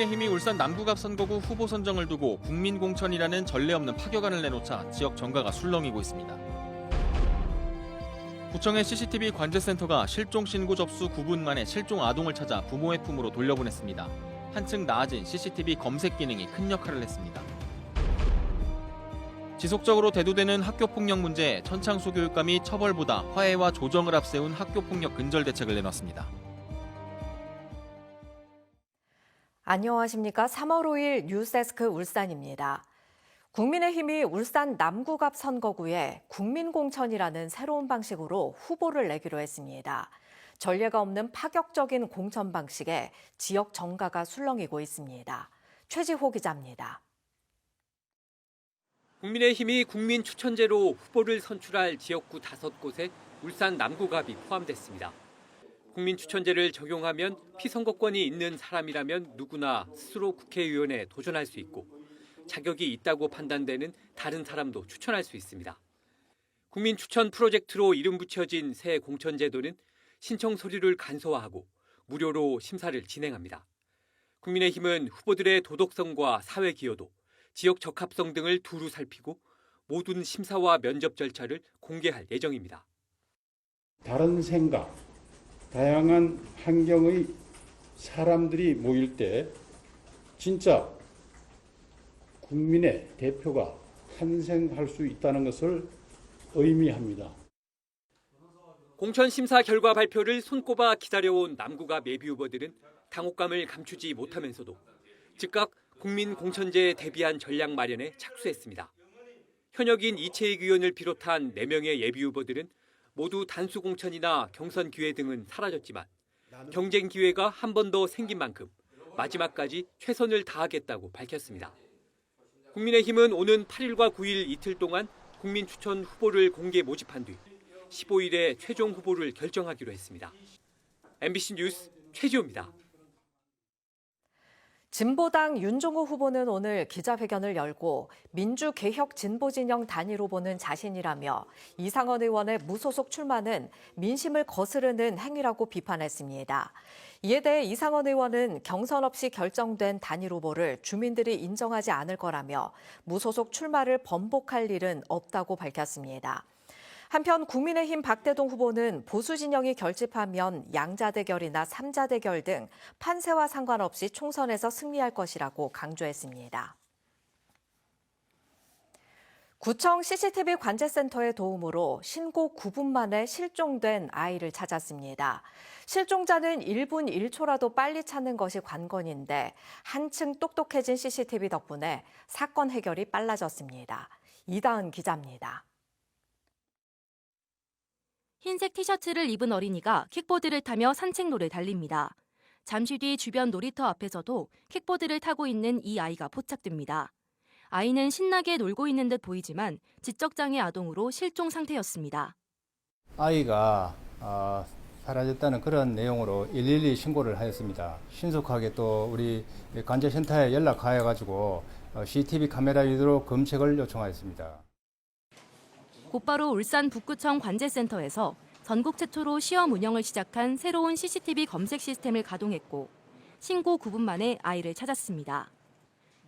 국민의힘이 울산 남구갑 선거구 후보 선정을 두고 국민공천이라는 전례 없는 파격안을 내놓자 지역 정가가 술렁이고 있습니다. 구청의 CCTV 관제센터가 실종 신고 접수 9분 만에 실종 아동을 찾아 부모의 품으로 돌려보냈습니다. 한층 나아진 CCTV 검색 기능이 큰 역할을 했습니다. 지속적으로 대두되는 학교폭력 문제에 천창수 교육감이 처벌보다 화해와 조정을 앞세운 학교폭력 근절 대책을 내놨습니다. 안녕하십니까. 3월 5일 뉴스데스크 울산입니다. 국민의힘이 울산 남구갑 선거구에 국민공천이라는 새로운 방식으로 후보를 내기로 했습니다. 전례가 없는 파격적인 공천 방식에 지역 정가가 술렁이고 있습니다. 최지호 기자입니다. 국민의힘이 국민 추천제로 후보를 선출할 지역구 5곳에 울산 남구갑이 포함됐습니다. 국민 추천제를 적용하면 피선거권이 있는 사람이라면 누구나 스스로 국회의원에 도전할 수 있고 자격이 있다고 판단되는 다른 사람도 추천할 수 있습니다. 국민 추천 프로젝트로 이름 붙여진 새 공천제도는 신청 서류를 간소화하고 무료로 심사를 진행합니다. 국민의힘은 후보들의 도덕성과 사회 기여도, 지역 적합성 등을 두루 살피고 모든 심사와 면접 절차를 공개할 예정입니다. 다른 생각, 다양한 환경의 사람들이 모일 때 진짜 국민의 대표가 탄생할 수 있다는 것을 의미합니다. 공천 심사 결과 발표를 손꼽아 기다려온 남구갑 예비 후보들은 당혹감을 감추지 못하면서도 즉각 국민 공천제에 대비한 전략 마련에 착수했습니다. 현역인 이채익 의원을 비롯한 4명의 예비 후보들은 모두 단수 공천이나 경선 기회 등은 사라졌지만 경쟁 기회가 한 번 더 생긴 만큼 마지막까지 최선을 다하겠다고 밝혔습니다. 국민의힘은 오는 8일과 9일 이틀 동안 국민 추천 후보를 공개 모집한 뒤 15일에 최종 후보를 결정하기로 했습니다. MBC 뉴스 최지호입니다. 진보당 윤종호 후보는 오늘 기자회견을 열고 민주개혁진보진영 단일 후보는 자신이라며 이상원 의원의 무소속 출마는 민심을 거스르는 행위라고 비판했습니다. 이에 대해 이상원 의원은 경선 없이 결정된 단일 후보를 주민들이 인정하지 않을 거라며 무소속 출마를 번복할 일은 없다고 밝혔습니다. 한편 국민의힘 박대동 후보는 보수 진영이 결집하면 양자 대결이나 삼자 대결 등 판세와 상관없이 총선에서 승리할 것이라고 강조했습니다. 구청 CCTV 관제센터의 도움으로 신고 9분 만에 실종된 아이를 찾았습니다. 실종자는 1분 1초라도 빨리 찾는 것이 관건인데 한층 똑똑해진 CCTV 덕분에 사건 해결이 빨라졌습니다. 이다은 기자입니다. 흰색 티셔츠를 입은 어린이가 킥보드를 타며 산책로를 달립니다. 잠시 뒤 주변 놀이터 앞에서도 킥보드를 타고 있는 이 아이가 포착됩니다. 아이는 신나게 놀고 있는 듯 보이지만 지적장애 아동으로 실종 상태였습니다. 아이가 사라졌다는 그런 내용으로 112 신고를 하였습니다. 신속하게 또 우리 관제센터에 연락하여가지고 CCTV 카메라 위주로 검색을 요청하였습니다. 곧바로 울산 북구청 관제센터에서 전국 최초로 시험 운영을 시작한 새로운 CCTV 검색 시스템을 가동했고 신고 9분 만에 아이를 찾았습니다.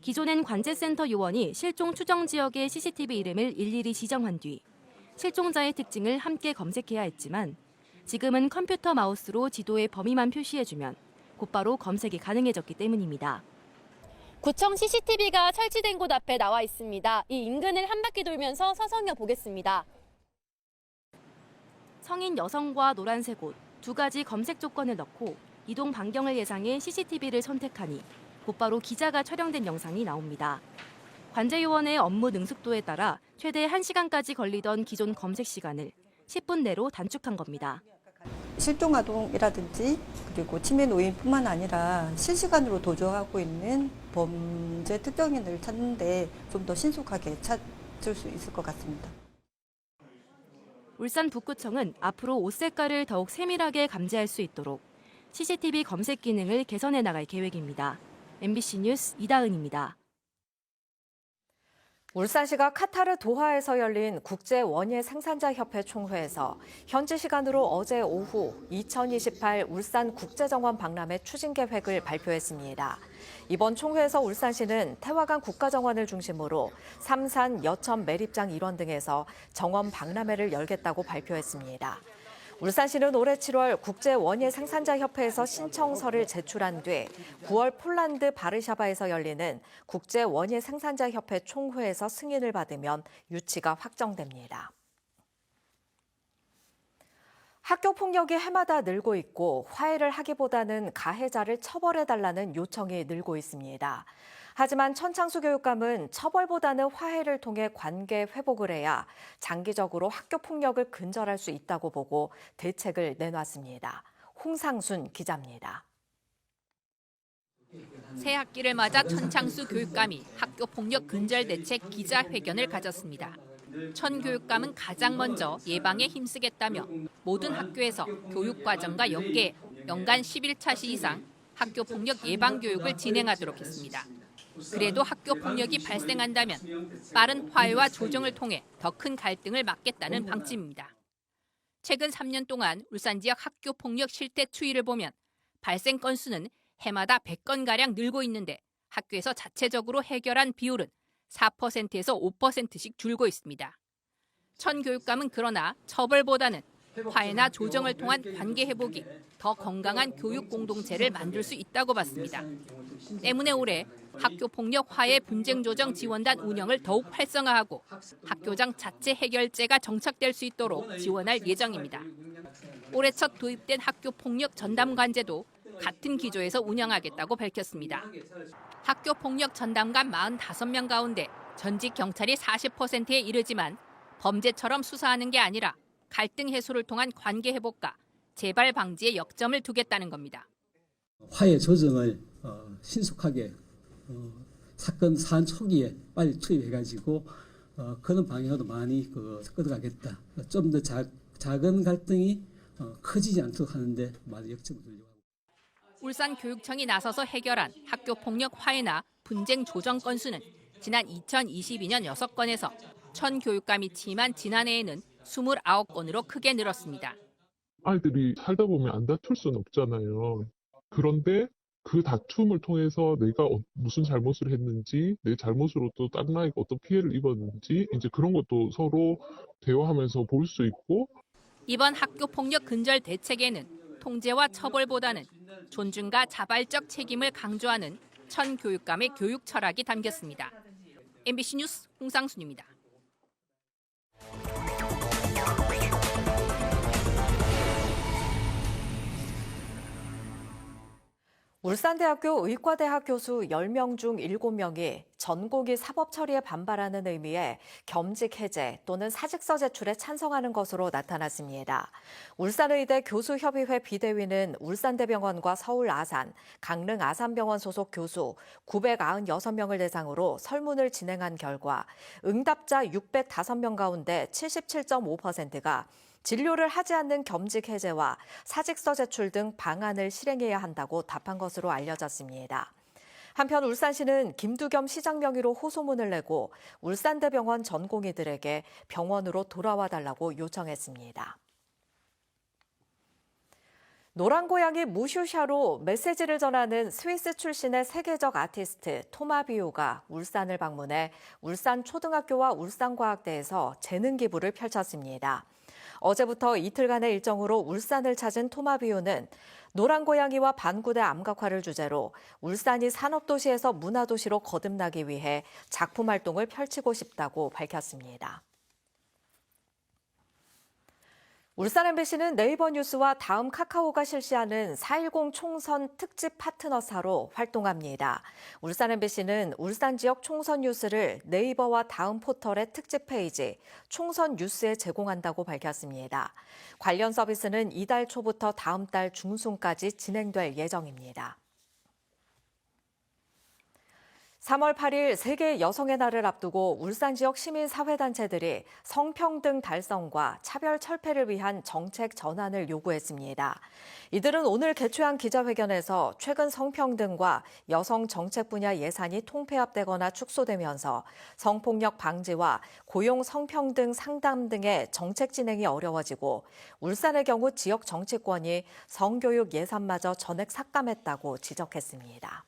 기존엔 관제센터 요원이 실종 추정 지역의 CCTV 이름을 일일이 지정한 뒤 실종자의 특징을 함께 검색해야 했지만 지금은 컴퓨터 마우스로 지도의 범위만 표시해주면 곧바로 검색이 가능해졌기 때문입니다. 구청 CCTV가 설치된 곳 앞에 나와 있습니다. 이 인근을 한 바퀴 돌면서 서성여 보겠습니다. 성인 여성과 노란색 옷, 2가지 검색 조건을 넣고 이동 반경을 예상해 CCTV를 선택하니 곧바로 기자가 촬영된 영상이 나옵니다. 관제요원의 업무 능숙도에 따라 최대 1시간까지 걸리던 기존 검색 시간을 10분 내로 단축한 겁니다. 실종 아동이라든지 그리고 치매 노인뿐만 아니라 실시간으로 도주하고 있는 범죄 특정인을 찾는데 좀 더 신속하게 찾을 수 있을 것 같습니다. 울산 북구청은 앞으로 옷 색깔을 더욱 세밀하게 감지할 수 있도록 CCTV 검색 기능을 개선해 나갈 계획입니다. MBC 뉴스 이다은입니다. 울산시가 카타르 도하에서 열린 국제원예 생산자협회 총회에서 현지 시간으로 어제 오후 2028 울산 국제정원 박람회 추진 계획을 발표했습니다. 이번 총회에서 울산시는 태화강 국가정원을 중심으로 삼산, 여천, 매립장 일원 등에서 정원 박람회를 열겠다고 발표했습니다. 울산시는 올해 7월 국제원예생산자협회에서 신청서를 제출한 뒤 9월 폴란드 바르샤바에서 열리는 국제원예생산자협회 총회에서 승인을 받으면 유치가 확정됩니다. 학교 폭력이 해마다 늘고 있고 화해를 하기보다는 가해자를 처벌해달라는 요청이 늘고 있습니다. 하지만 천창수 교육감은 처벌보다는 화해를 통해 관계 회복을 해야 장기적으로 학교 폭력을 근절할 수 있다고 보고 대책을 내놨습니다. 홍상순 기자입니다. 새 학기를 맞아 천창수 교육감이 학교 폭력 근절 대책 기자회견을 가졌습니다. 천 교육감은 가장 먼저 예방에 힘쓰겠다며 모든 학교에서 교육과정과 연계해 연간 11차시 이상 학교 폭력 예방 교육을 진행하도록 했습니다. 그래도 학교 폭력이 발생한다면 빠른 화해와 조정을 통해 더 큰 갈등을 막겠다는 방침입니다. 최근 3년 동안 울산 지역 학교 폭력 실태 추이를 보면 발생 건수는 해마다 100건가량 늘고 있는데 학교에서 자체적으로 해결한 비율은 4%에서 5%씩 줄고 있습니다. 천 교육감은 그러나 처벌보다는 화해나 조정을 통한 관계 회복이 더 건강한 교육 공동체를 만들 수 있다고 봤습니다. 때문에 올해 학교폭력 화해 분쟁조정 지원단 운영을 더욱 활성화하고 학교장 자체 해결제가 정착될 수 있도록 지원할 예정입니다. 올해 첫 도입된 학교폭력 전담관제도 같은 기조에서 운영하겠다고 밝혔습니다. 학교폭력 전담관 45명 가운데 전직 경찰이 40%에 이르지만 범죄처럼 수사하는 게 아니라 갈등 해소를 통한 관계 회복과 재발 방지에 역점을 두겠다는 겁니다. 화해 조정을 신속하게 사건 사안 초기에 빨리 투입해가지고 그런 방향으로 많이 끌어가겠다. 좀 더 작은 갈등이 커지지 않도록 하는데 많은 역점을 두려고 하고. 울산 교육청이 나서서 해결한 학교 폭력 화해나 분쟁 조정 건수는 지난 2022년 6건에서 천 교육감이 취임한 지난해에는 29건으로 크게 늘었습니다. 아이들이 살다 보면 안 다툴 수는 없잖아요. 그런데 그 다툼을 통해서 내가 무슨 잘못을 했는지, 내 잘못으로 또 다른 아이가 어떤 피해를 입었는지 이제 그런 것도 서로 대화하면서 볼 수 있고. 이번 학교 폭력 근절 대책에는 통제와 처벌보다는 존중과 자발적 책임을 강조하는 천 교육감의 교육 철학이 담겼습니다. MBC 뉴스 홍상순입니다. 울산대학교 의과대학 교수 10명 중 7명이 전공의 사법 처리에 반발하는 의미의 겸직 해제 또는 사직서 제출에 찬성하는 것으로 나타났습니다. 울산의대 교수협의회 비대위는 울산대병원과 서울 아산, 강릉 아산병원 소속 교수 996명을 대상으로 설문을 진행한 결과 응답자 605명 가운데 77.5%가 진료를 하지 않는 겸직 해제와 사직서 제출 등 방안을 실행해야 한다고 답한 것으로 알려졌습니다. 한편 울산시는 김두겸 시장 명의로 호소문을 내고 울산대병원 전공의들에게 병원으로 돌아와 달라고 요청했습니다. 노란 고양이 무슈샤로 메시지를 전하는 스위스 출신의 세계적 아티스트 토마비오가 울산을 방문해 울산 초등학교와 울산과학대에서 재능 기부를 펼쳤습니다. 어제부터 이틀간의 일정으로 울산을 찾은 토마비오는 노란 고양이와 반구대 암각화를 주제로 울산이 산업도시에서 문화도시로 거듭나기 위해 작품 활동을 펼치고 싶다고 밝혔습니다. 울산 MBC는 네이버 뉴스와 다음 카카오가 실시하는 4.10 총선 특집 파트너사로 활동합니다. 울산 MBC는 울산 지역 총선 뉴스를 네이버와 다음 포털의 특집 페이지 총선 뉴스에 제공한다고 밝혔습니다. 관련 서비스는 이달 초부터 다음 달 중순까지 진행될 예정입니다. 3월 8일 세계 여성의 날을 앞두고 울산 지역 시민사회단체들이 성평등 달성과 차별 철폐를 위한 정책 전환을 요구했습니다. 이들은 오늘 개최한 기자회견에서 최근 성평등과 여성 정책 분야 예산이 통폐합되거나 축소되면서 성폭력 방지와 고용 성평등 상담 등의 정책 진행이 어려워지고 울산의 경우 지역 정치권이 성교육 예산마저 전액 삭감했다고 지적했습니다.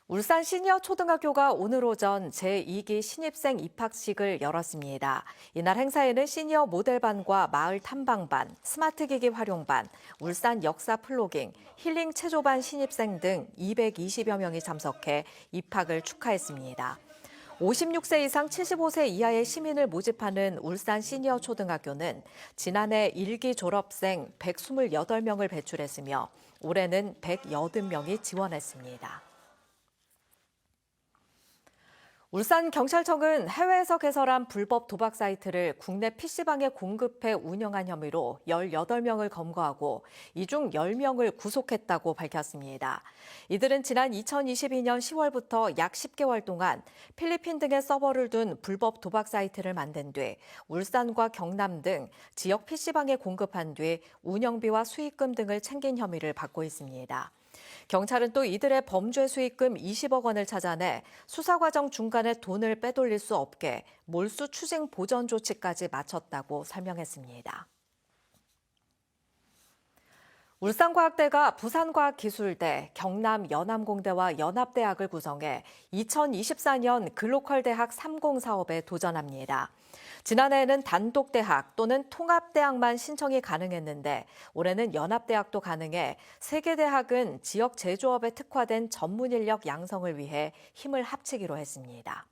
울산 시니어 초등학교가 오늘 오전 제2기 신입생 입학식을 열었습니다. 이날 행사에는 시니어 모델반과 마을 탐방반, 스마트기기 활용반, 울산 역사 플로깅, 힐링 체조반 신입생 등 220여 명이 참석해 입학을 축하했습니다. 56세 이상 75세 이하의 시민을 모집하는 울산 시니어 초등학교는 지난해 1기 졸업생 128명을 배출했으며 올해는 180명이 지원했습니다. 울산경찰청은 해외에서 개설한 불법 도박 사이트를 국내 PC방에 공급해 운영한 혐의로 18명을 검거하고 이 중 10명을 구속했다고 밝혔습니다. 이들은 지난 2022년 10월부터 약 10개월 동안 필리핀 등의 서버를 둔 불법 도박 사이트를 만든 뒤 울산과 경남 등 지역 PC방에 공급한 뒤 운영비와 수익금 등을 챙긴 혐의를 받고 있습니다. 경찰은 또 이들의 범죄 수익금 20억 원을 찾아내 수사 과정 중간에 돈을 빼돌릴 수 없게 몰수 추징 보전 조치까지 마쳤다고 설명했습니다. 울산과학대가 부산과학기술대, 경남 연암공대와 연합대학을 구성해 2024년 글로컬 대학 30 사업에 도전합니다. 지난해에는 단독대학 또는 통합대학만 신청이 가능했는데 올해는 연합대학도 가능해 3개 대학은 지역 제조업에 특화된 전문 인력 양성을 위해 힘을 합치기로 했습니다.